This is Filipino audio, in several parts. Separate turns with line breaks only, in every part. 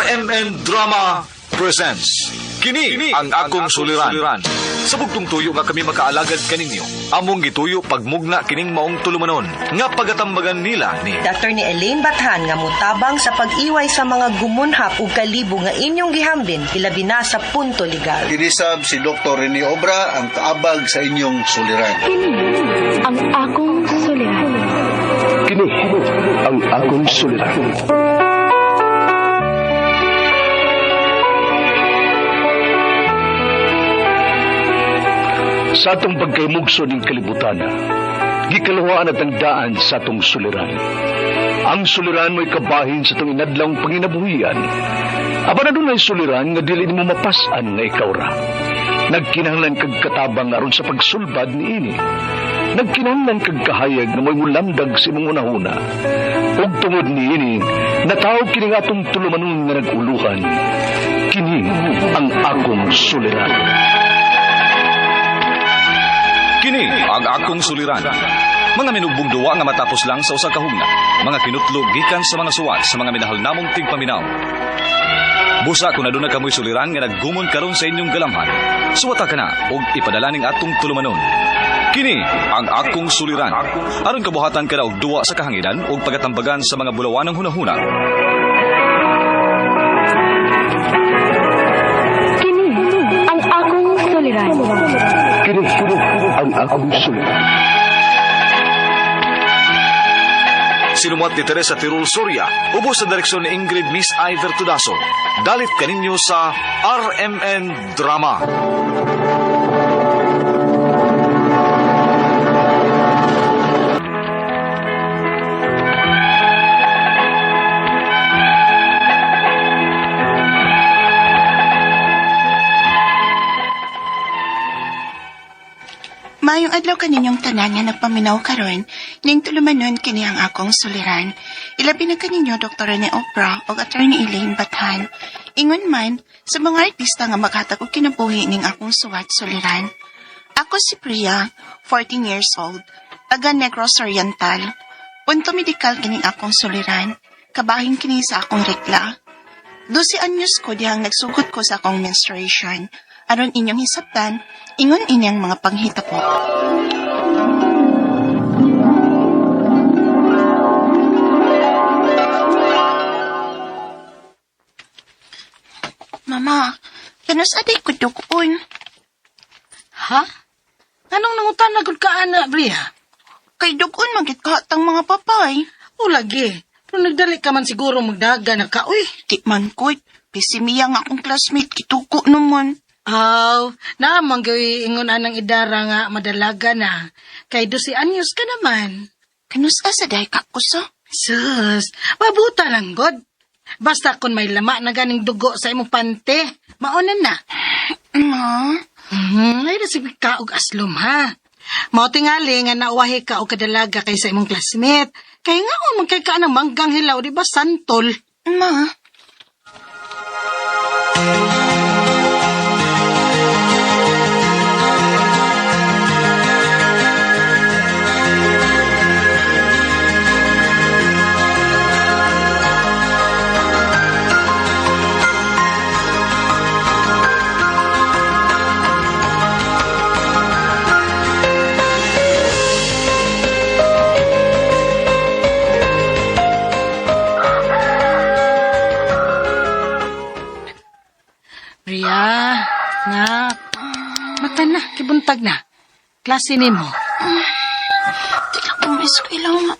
RMN Drama presents Kini ang akong suliran. Sa bugtong tuyo nga kami makaalagad kaninyo, among gituyo pagmugna kining maong tulumanon nga pagatambagan nila ni
Dr. ni Elaine Bathan nga mutabang sa pag-iway sa mga gumunhap ug kalibo nga inyong gihambin ilabi na sa punto legal.
Kinisab si Dr. Rene Obra ang kaabag sa inyong suliran.
Kini ang akong suliran.
Kini ang akong suliran. Sa atong pagkaymugso ng kalibutan, gikalawaan at ang daan sa atong suliran. Ang suliran mo'y kabahin sa itong inadlang panginabuhian. Aba na doon ay suliran nga dili mo mapasan nga ikaw ra. Nagkinahanglan kag katabang aron sa pagsulbad ni ini. Nagkinahanglan kag kahayag na mo'y mulamdag sa imong unahuna. Ug tungod ni ini, natawag kini nga atong tulumanon nga naguluhan. Kini ang akong suliran.
Kini ang akong suliran. Mga minugbong duwa nga matapos lang sa usa ka hugna. Mga kinutlog gikan sa mga suwat sa mga minahal namong tigpaminaw. Busa kung aduna kamoy suliran nga naggumon karon sa inyong galamhan, suwata ka na og ipadala ning atong tulumanon. Kini ang akong suliran. Aron kabuhatan ka na og duwa sa kahanginan og pagatambagan sa mga bulawanang hunahuna.
Kini ang akong suliran.
Kini ang akong suliran.
Sinumat ni Teresa Tirul Soria, ubos sa direksyon ni Ingrid Miss Iver Tudaso. Dalit kaninyo sa RMN Drama.
Mayong adlaw kaninyong tanan nga nagpaminaw karon, ning tulumanon kini ang akong suliran. Ilabi na kaninyo Dr. Rene Obra o Attorney Elaine Bathan. Ingon man sa mga artista nga maghatag og kinabuhi ning akong suwat suliran. Ako si Priya, 14 years old, taga Negros Oriental. Punto medikal kining akong suliran, kabahin kini sa akong rekla. 12 anyos ko dihang nagsugot ko sa akong menstruation. Aron inyong hisabtan, ingon inyang mga panghita po. Mama, kanus aday ko dugon.
Ha? Anong nangutan na gud ka, ana, Bria?
Kay dugon magit kahatang mga papay.
O lagi. Pero nagdali ka man siguro magdaga na ka, uy.
Di man ko't, pisimiya nga akong classmate, kituko naman.
Aw, naamang gawi ingon anang idara nga madalaga na. Kay 12 anyos ka naman.
Kanus asaday ka ko sa?
Sus, mabuta lang, God. Basta kung may lama na ganing dugo sa imong pante, maonan na.
Ma?
Ay, nasibig ka og aslom, ha? Mao tingali nga nauwahi ka og kadalaga kay sa imong classmate. Kay nga o magkay ka ng manggang hilaw, di ba, santol?
Ma?
Bria, nga, mata na, kibuntag na. Klase ni mo.
Di lang ko may eskwela nga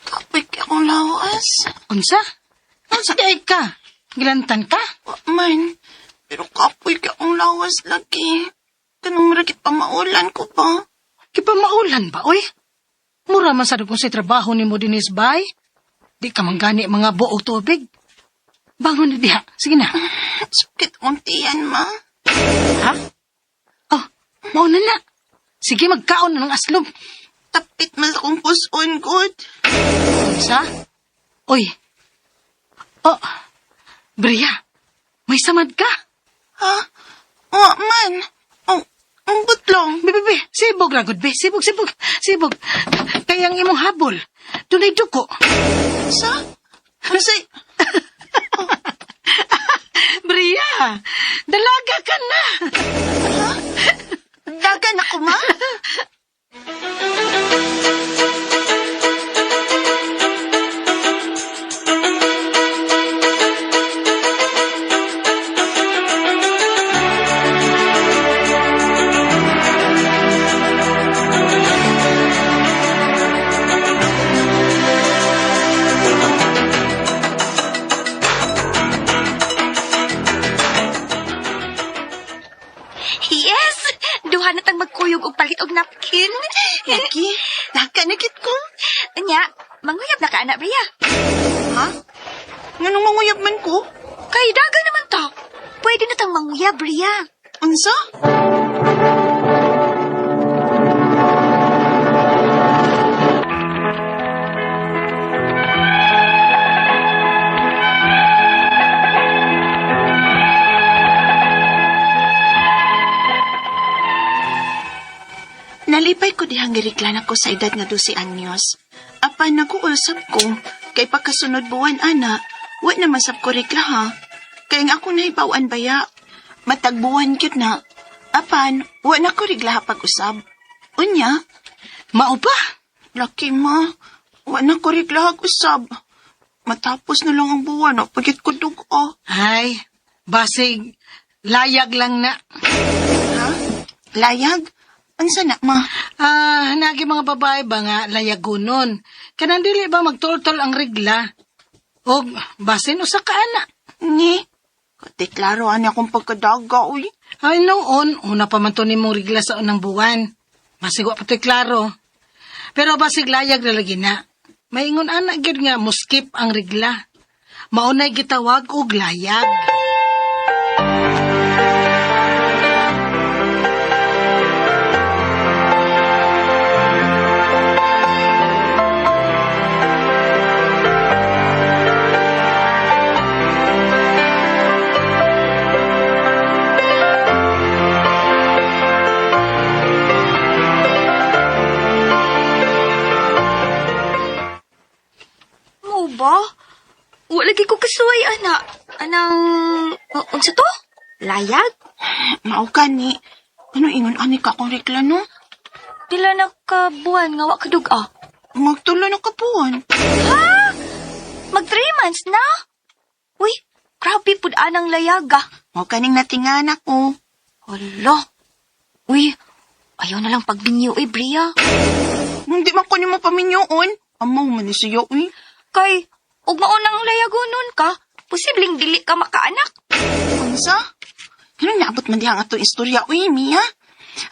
Kapoy ka akong lawas.
Unsa? Unsa di ka? Gilantan ka?
Wa man. Pero kapoy ka akong lawas lagi. Kanang maragit pa maulan ko pa.
Kipamaulan ba, oy? Mura man sa kung si trabaho ni mo dinis bay. Di ka manggani mga buo tubig. Bangon na diha. Sige na.
Sakit akong tiyan, ma.
Ha? Oh, mauna na. Sige, magkaon na ng aslom.
Tapit man sa kong puson, good.
Sa? Oy. Oh, Bria, may samad ka?
Ha? Wa man. Oh, ang butlong.
Be, sibog ra gud be. Sibog. Kayang imong habol. Dunay duko.
Sa? Ano say?
Dalaga ka na!
Dagan ako, ma?
Yes! Duha na tang magkuyog og palit og napkin.
Lagi, dagan na gid ko.
Anya, manguyab na ka, anak Bria.
Ha? Nganong manguyab man ko?
Kay daga naman ta. Pwede na tang manguyab, Bria.
Unsa? Nalipay ko dihang giriklan ako sa edad nga 12 anyos. Apan naguulsap ko, kay pagkasunod buwan ana, wa naman sab ko rikla ha. Kay nga ako nahibawan baya, matagbuwan gyud na. Apan, wa na ko rigla pag-usab. Unya,
Mao ba?
laki ma, wa na ko rigla usab. Matapos na lang ang buwan, pagit ko dugo.
Ay, basig, layag lang na.
Ha? Layag? Ansa na, ma?
Nagi mga babae ba nga layagunon. Kanang dili ba magtultol ang regla? O, basin usa ka ana.
Ni, kateklaro ani akong pagkadaga, uy.
Ay, noon, una pa man to ni mong regla sa unang buwan. Basig wa pato'y klaro. Pero basig layag na lagi na. Maingon ana gyud nga muskip ang regla. Maunay gitawag og layag.
Mo ba? Wa lagi ko kasuway, anak. Anang... unsa to? Layag?
Mao ka ni. Ano ingon ani ka kong regla, no?
Pila na ka buwan nga wa kaduga.
Magtulo na kapuan.
Ha? Mag 3 months na? Uy, grabe pud anang layaga.
Mao kaning natingan ako.
Hala. Uy, ayaw na lang pagbinyo, Bria.
Hindi man ko ni mo paminyoon. Amaw man ni siya, uy.
Kay, ug maunang layagonon ka, posibleng dili ka makaanak.
Unsa? Ganun naabot man diha ang atong istorya, uy, Mia.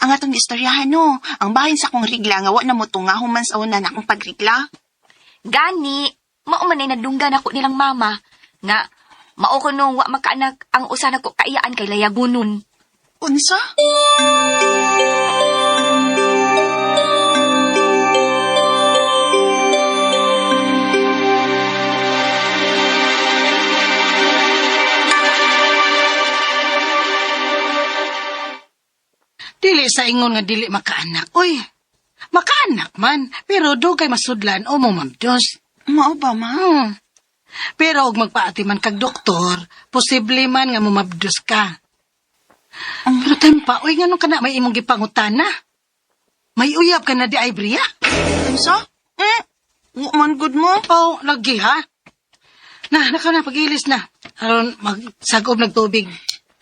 Ang atong istoryahan, no. Ang bahin sa akong rigla nga wa na mo tungahon man sa una na akong pagrigla.
Gani, maumanay nadunggan ako nilang mama, nga, mao ko nung wa makaanak ang usa na ko kaiyaan kay layagonon.
Unsa?
Dili sa ingon nga dili makaanak. Uy, makaanak man, pero do kay masudlan o mumamdos.
Mao ba, ma?
Pero og magpaati man kag doktor, posible man nga mumabdos ka. Pero tempa, uy, nga nung ka na may imong gipangutana? May uyab ka na di ay, Bria?
Unsa? Wa man good mo?
Oh, lagi ha? Naka na, pag-ilis na. Aron, magsagob nagtubig.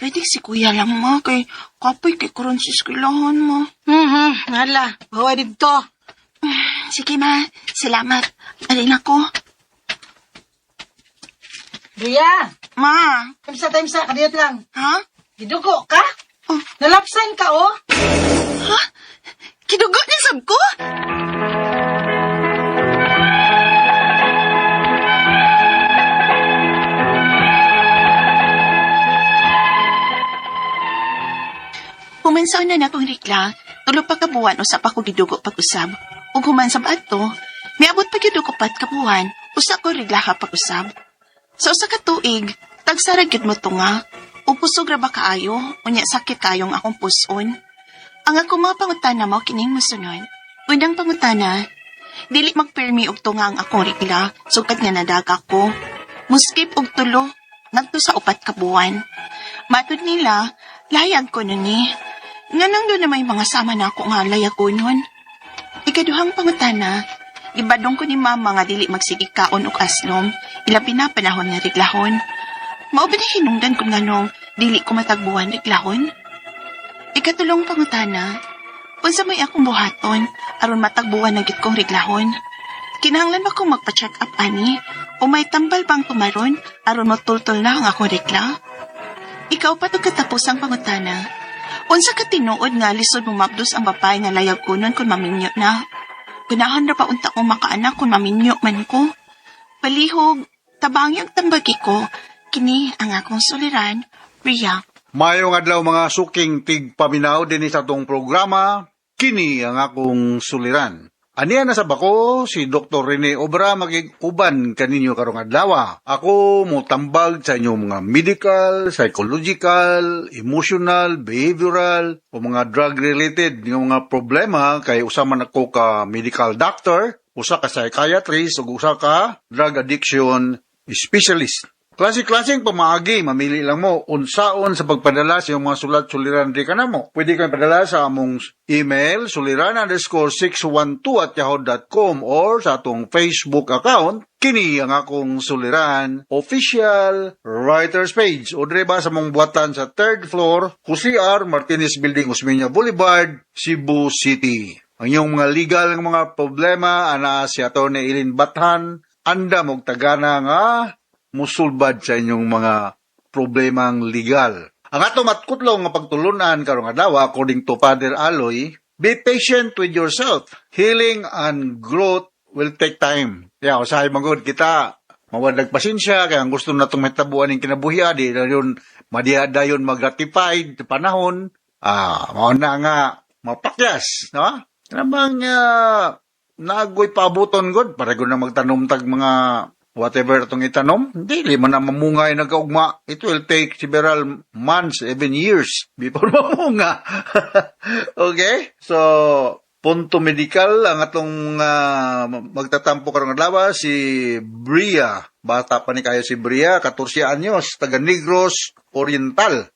Pwede si kuya lang, ma. Kay kapoy kay karon sa eskwelahan, ma.
Hala, bawa dito.
Sige, ma. Salamat. Alin ako.
Bria,
Ma.
time sa, kadiyot lang.
Ha?
Gidugo ka?
Oh.
Nalapsan ka, oh.
Ha? Kidugo ni sab ko? Humansaw na nakong rikla, tulo pa kabuan usap ako gidugo pag-usab. Ug human sa bato, miabot pa gidugo pat kabuan, usa ko rigla ka pag-usab. Sa usa ka tuig, tagsarag gid mo tunga, ug pusog ra ba kaayo, unya sakit kayong akong puson. Ang ako mga pangutana mo kining mosunod. Unang pangutana, dili magpermi og tunga ang akong rigla, sugad nga nadaga ko. Muskip og tulo, ngadto sa 4 ka buwan. Matod nila, layag ko nun ni. Nga nang doon na may mga sama na ako nga layagonon. Ikaduhang pangutana, ibadong ko ni mama nga dili magsigig kaon o aslom, ilabi na panahon nga riglahon. Mao ba na hinungdan ko nga nung dili ko matagbuhan riglahon? Ikatulong pangutana, unsa may akong buhaton, aron matagbuhan na gid kong riglahon. Kinahanglan ba kong magpa-check up ani, o may tambal bang tumaron, aron matultol na ang akong regla? Ikaw pa to katapos ang pangutana. Unsa ka tinuod nga lisod mo mapdos ang babae nga layag kunon kung maminyo na? Ganahan ra pa unta ko makaanak kung maminyo man ko. Palihog, tabangyag tambagi ko, kini ang akong suliran, Ria.
Mayong adlaw mga suking tigpaminaw din sa tong programa, kini ang akong suliran. Aniya na sa bako, si Dr. Rene Obra magig-uban kaninyo karong adlaw. Ako motambag sa inyong mga medical, psychological, emotional, behavioral, o mga drug-related ng mga problema kay usa man ako ka medical doctor, usa ka psychiatrist, ug usa ka drug addiction specialist. Klase-klaseng pamaagi, mamili lang mo unsaon sa pagpadala sa iyong mga sulat-suliran di ka na mo. Pwede kang padala sa among email, suliran_612@yahoo.com or sa atong Facebook account, kini ang akong suliran, official writer's page. O dreba sa mong buhatan sa 3rd floor, Jose R. Martinez Building, Osmeña Boulevard, Cebu City. Ang iyong mga legal ng mga problema, ana si Atty. Eileen Bathan, anda mong tagana nga musulbad sa inyong mga problemang legal. Ang ato matkutlo nga pagtulunan karong adlaw according to Father Aloy, be patient with yourself. Healing and growth will take time. Kaya usahay magod kita mawadag pasensya kaya ang gusto natong metabuan ning kinabuhi di dayon madiadayon mag-ratified sa panahon. Mao na nga mapakyas, no? Namang naagoy paabuton god para gud na magtanom tag mga whatever itong itanom, hindi man na mamungay nagkaugma. It will take several months, even years, before mamunga. Okay? So, punto medical, ang atong magtatampo karong adlaw, si Bria. Bata pa ni kayo si Bria, 14 anyos, taga Negros Oriental.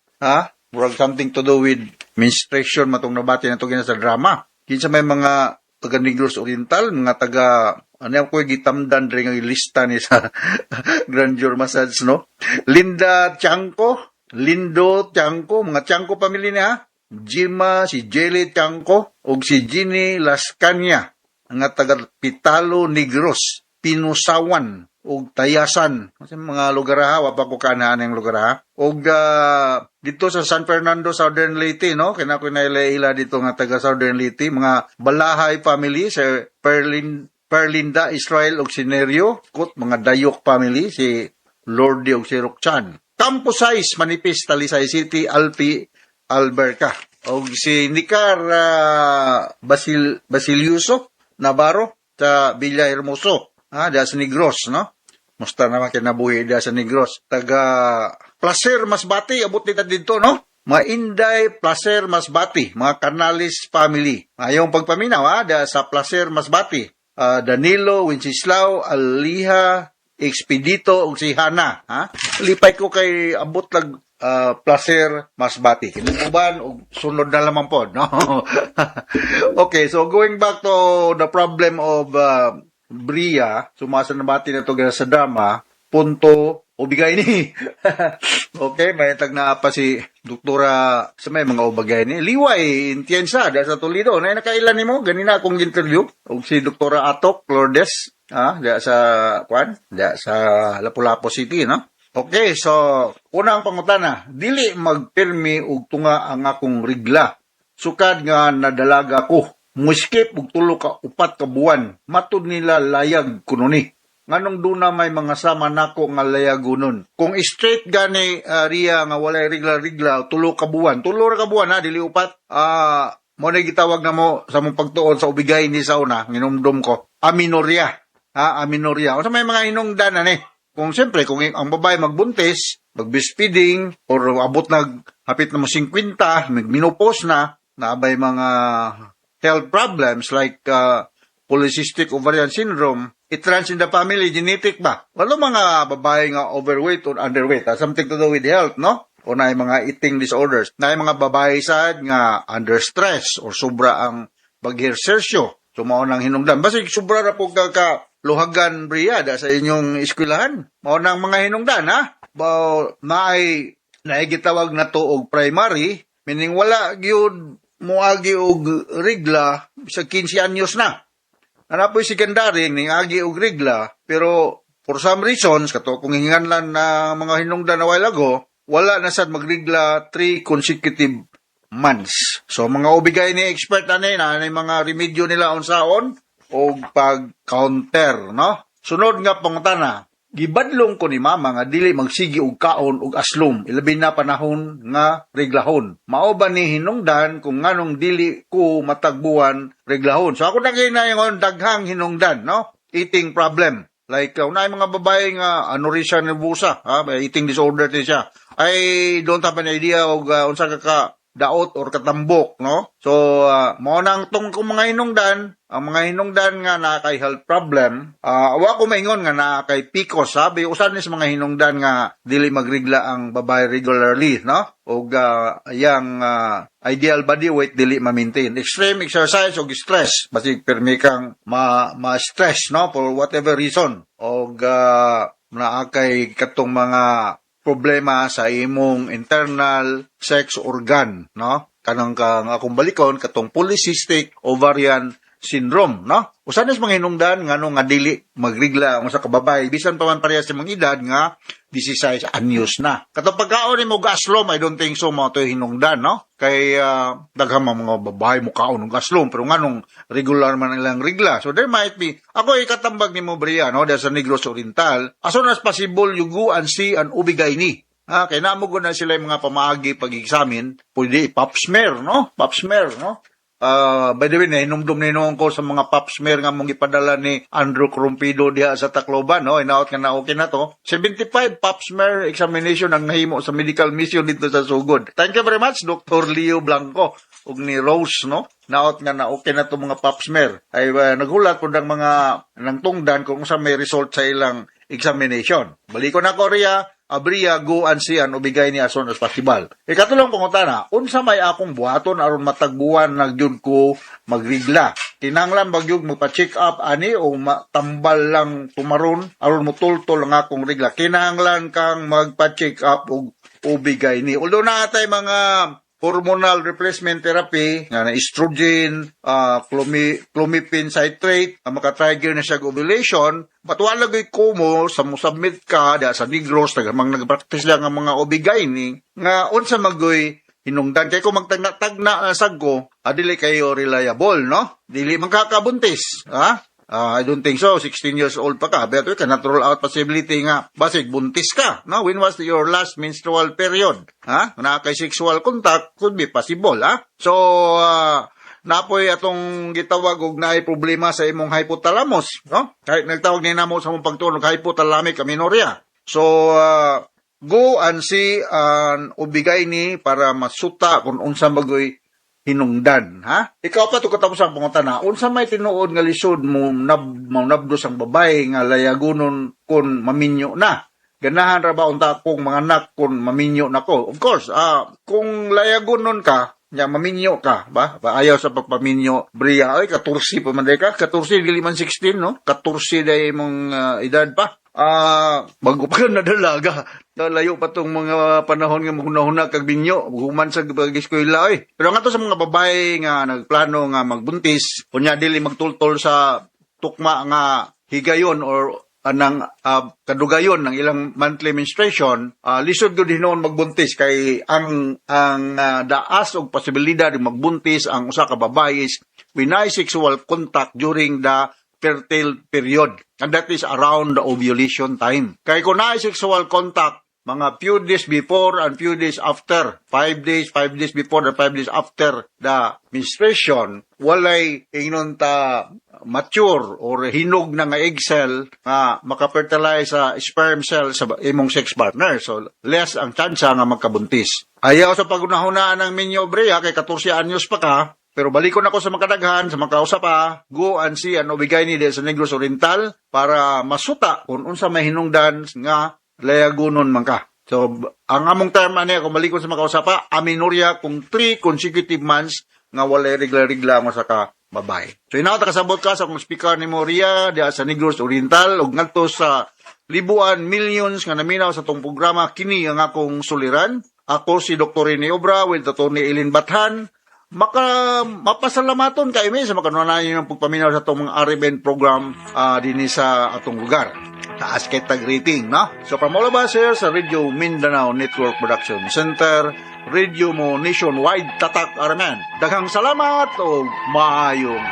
Murag something to do with menstruation, matong nabati na ito sa drama. Kinsa may mga taga Negros Oriental, mga taga ano ko gitamdan rin ang lista ni sa grandeur massage, no? Lindo Tiangco, mga Tiangco family niya, Jima, si Jelly Tiangco, o si Ginny Lascania, ang taga Pitalo Negros, Pinusawan, o Tayasan, mga lugar ha, wapa ko kanaan ang lugar ha. O dito sa San Fernando, Southern Leyte, no? Kaya ko naila dito nga taga Southern Leyte, mga Balahay family, sa Perlinda, Israel, og si Nerio, mga Dayok family, si Lordy og si Roxan. Campo Size, Manipis, Talisay City, Alpi, Alberca. Og si Nicar Basiliuso, Navarro, sa Villa Hermoso, da sa Negros, no? Musta naman kinabuhi da sa Negros. Taga Placer, Masbati, abot nita dito, no? Mainday, Placer, Masbati, mga Canales family. Ayong pagpaminaw, da sa Placer, Masbati. Danilo, Wenceslao, Aliha, Expedito, ug si Hana. Lipay ko kay abot lag Placer, Masbati. Kinuban, ug sunod na lamang po, no? Okay, so going back to the problem of Bria, sumasa na bati na ito sa drama, punto, ubigay ni. Okay, may tag na pa si doktora sa may mga ubagay ni. Liway, Intiensa, da sa Toledo. Na nakailan ni mo, ganina akong interview. O si doktora Atok Lourdes, da sa, da sa Lapu-Lapu City, no? Okay, so, unang pangutana, dili magpirmi og tunga ang akong rigla. Sukad nga nadalaga ko. Muskip og 3 ka 4 ka buwan. Matud nila layag kuno ni. Nganong duna may mga sama nako nga layagunon. Kung straight gani Ria nga walay rigla-rigla 3 ka buwan. 3 ka buwan dili 4. Mo na gitawag na mo sa mong pagtuon sa ubigay ni sauna nginumdum ko. Aminorya. Aminorya. O sa may mga hinungdan ni. Kung siyempre, kung ang babae magbuntis, mag-breastfeeding, or abot hapit na mo 50, minopause na abay mga health problems like polycystic ovarian syndrome, it runs in the family, genetic ba? Wala mga babae nga overweight or underweight, something to do with health, no? o naay mga eating disorders. Naay mga babae sad nga under stress or sobra ang pag-ehersesyo. So mao nang hinungdan. Basig sobra ra po ka luhagan briyada sa inyong eskwelahan. Mao nang mga hinungdan ha. Naay gitawag na to og primary, meaning wala gyud moagi og regla sa 15 anyos na. Napoy secondary ning agi og regla, pero for some reasons kato kung hinganlan na mga hinungdan na while ago, wala na sad magregla 3 consecutive months. So mga ubigay ni expert na mga remedyo nila unsaon o pag-counter, no? Sunod nga pangutana, gibadlong ko ni mama nga dili magsigi og kaon og aslom ilabi na panahon nga reglahon. Mao ba ni hinungdan kung nganong dili ko matagbuan reglahon? So ako na yung daghang hinungdan, no? Eating problem. Like, unay mga babae nga anorexia nervosa, may eating disorder din siya. I don't have an idea og unsa ka daot or katambok, no? So, mao nang tong kung mga hinungdan, ang mga hinungdan nga na kay health problem, wa ko maingon nga na kay PCOS, sabi usan ni sa mga hinungdan nga dili magrigla ang babae regularly, no? Og yang ideal body weight dili ma-maintain. Extreme exercise og stress, basig permi kang ma-stress, no? For whatever reason. Og naakay katong mga problema sa imong internal sex organ, no? Kanang akong balikon katong polycystic ovarian syndrome, no? Usan sa mga hinungdan ngano nga dili magrigla ang usa ka babae bisan pa man parehas sa mga edad nga 16 anyos na. Katong pagkaon nimo gaslom, I don't think so mo to hinungdan, no? Kay daghang mga babae mo kaon og gaslom pero nganong regular man ilang rigla. So there might be ako ikatambag nimo Bria, no? Sa Negros Oriental, as soon as possible you go and see an OB-GYN. Kay namo na sila yung mga pamaagi pag-examine, pwede pap smear, no? Pap smear, no? By the way, nahinumdum ninong ko sa mga pap smear nga mong ipadala ni Andrew Crumpido diha sa Tacloban, no? Inaot nga na okay na to. 75 pap smear examination ang nahimo sa medical mission dito sa Sugod. Thank you very much, Dr. Leo Blanco ug ni Rose, no? Naot nga na okay na to mga pap smear. Ay naghulat po ng mga nang tungdan kung sa may result sa ilang examination. Baliko na Korea, Abria, go and see an ubigay ni as soon as possible. Ikatulong pangutana, unsa may akong buhaton aron matagbuan nagyud ko magrigla. Kinanglan bagyog magpa-check up ani o tambal lang tumaron aron motultol ang akong rigla. Kinanglan kang magpa-check up og ubigay ni. Although naatay mga hormonal replacement therapy nga na estrogen, clomipene citrate, maka-trigger na siya ovulation, but wala gay ko mo sa musubmit ka da sa Negros mga nagpractice lang ang mga OB-GYN nga unsa magoy hinungdan kay ko magtagna sagko adili kayo reliable, no? Dili man kakabuntis, ha? I don't think so. 16 years old pa ka. But ka natural out possibility nga basig buntis ka, no? When was your last menstrual period? Ha? Na kay sexual contact could be possible, ha? So napoy atong gitawag og naay problema sa imong hypothalamus, no? Kahit nagtawag ni namo sa imong pagtunog hypothalamic amenorrhea. So go and see an OB-GYN para masuta kung unsa magoy hinungdan, ha? Ikaw pa to katapos ang pangutana, unsa may tinuod nga lisod mo nabdos ang babae nga layagonon kun maminyo na? Ganahan ra ba unta akong mga anak kun maminyo na ko? Of course, kung layagonon ka, nya maminyo ka, ba? Ayaw sa pagpaminyo, Bria, ay 14 pa man ka, 14 dili man 16, no? 14 day mong edad pa. Bago pa na dalaga. Layo pa tong mga panahon nga maghuna-huna kag binyo, human sa pag-eskwela oy. Pero nga to sa mga babae nga nagplano nga magbuntis, kunya dili magtultol sa tukma nga higayon or anang kadugayon ng ilang monthly menstruation, lisod gud hinuon magbuntis kay ang daas og posibilidad magbuntis ang usa ka babae is when sexual contact during the fertile period. And that is around the ovulation time. Kaya kung na sexual contact, mga few days before and few days after, 5 days before and 5 days after the menstruation, walay ingnon ta mature or hinog na nga egg cell nga makafertilize sa sperm cell sa imong sex partner. So, less ang tsansa nga magkabuntis. Ayaw sa pagunahunaan ng minyo, Brea, kay 14 anyos pa ka, pero balikon ako sa makadaghan, sa makausa pa, go and see an OB-GYN sa Negros Oriental para masuta kung unsa may hinungdan nga layagonon man ka. So, ang among term ani ako malikon sa makausapa, aminorya kung 3 consecutive months nga walay regla-regla mo sa ka babae. So, inawat kasabot ka sa akong speaker ni Moria diya sa Negros Oriental ug ngadto sa libuan, millions nga naminaw sa tong programa kini ang akong suliran. Ako si Dr. Rene Obra with Dr. ni Eileen Bathan. Mapasalamaton kay mi sa makanunayan ng pagpaminaw sa itong mga RBN program din sa atong lugar. Taas kay tag rating, no? So from all of us here sa Radio Mindanao Network Production Center, Radio mo nationwide tatak araman. Daghang salamat o maayong